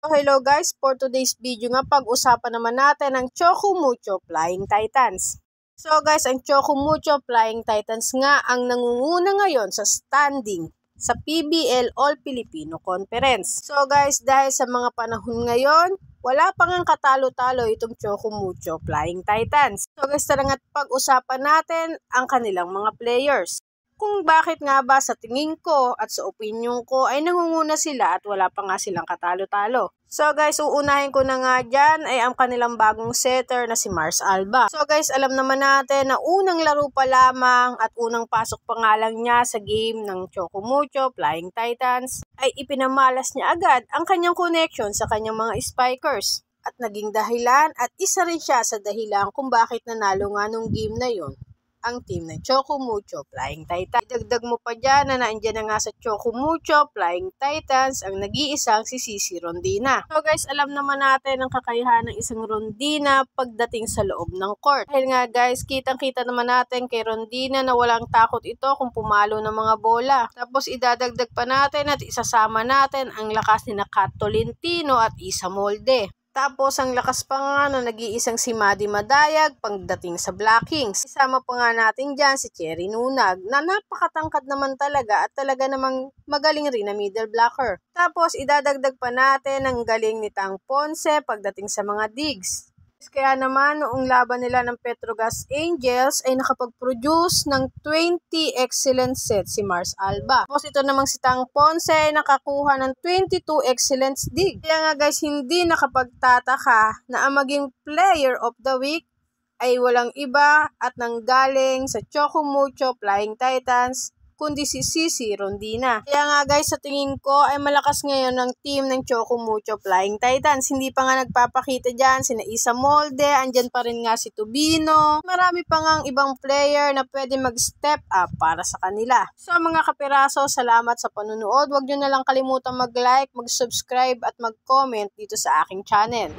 So hello guys, for today's video nga pag-usapan naman natin ang Choco Mucho Flying Titans. So guys, ang Choco Mucho Flying Titans nga ang nangunguna ngayon sa standing sa PBL All Filipino Conference. So guys, dahil sa mga panahon ngayon, wala pang ang katalo-talo itong Choco Mucho Flying Titans. So guys, tara nga't pag-usapan natin ang kanilang mga players. Kung bakit nga ba sa tingin ko at sa opinion ko ay nangunguna sila at wala pa nga silang katalo-talo. So guys, uunahin ko na nga dyan ay ang kanilang bagong setter na si Mars Alba. So guys, alam naman natin na unang laro pa lamang at unang pasok pa nga lang niya sa game ng Choco Mucho Flying Titans ay ipinamalas niya agad ang kanyang connection sa kanyang mga spikers. At naging dahilan at isa rin siya sa dahilan kung bakit nanalo nga nung game na yon ang team ng Choco Mucho Flying Titans. Idagdag mo pa dyan na naandyan na nga sa Choco Mucho Flying Titans ang nag-iisang si Sisi Rondina. So guys, alam naman natin ang kakayahan ng isang Rondina pagdating sa loob ng court. Dahil nga guys, kitang-kita naman natin kay Rondina na walang takot ito kung pumalo ng mga bola. Tapos idadagdag pa natin at isasama natin ang lakas ni Kat Tolentino at Isa Molde. Tapos ang lakas pa nga na nag-iisang si Maddie Madayag pagdating sa blockings. Isama pa nga natin dyan si Cherry Nunag na napakatangkad naman talaga at talaga namang magaling rin na middle blocker. Tapos idadagdag pa natin ang galing ni Tang Ponce pagdating sa mga digs. Kaya naman noong laban nila ng Petrogas Angels ay nakapag-produce ng 20 excellent sets si Mars Alba. Tapos ito namang si Tang Ponce ay nakakuha ng 22 excellent dig. Kaya nga guys, hindi nakapagtataka na ang maging player of the week ay walang iba at nanggaling sa Choco Mucho Flying Titans kundi si Sisi Rondina. Kaya nga guys, sa tingin ko ay malakas ngayon ng team ng Choco Mucho Flying Titans. Hindi pa nga nagpapakita dyan sina Isa Molde, andyan pa rin nga si Tubino. Marami pa nga ibang player na pwede mag-step up para sa kanila. So mga kapiraso, salamat sa panunood. Huwag nyo na lang kalimutan mag-like, mag-subscribe at mag-comment dito sa aking channel.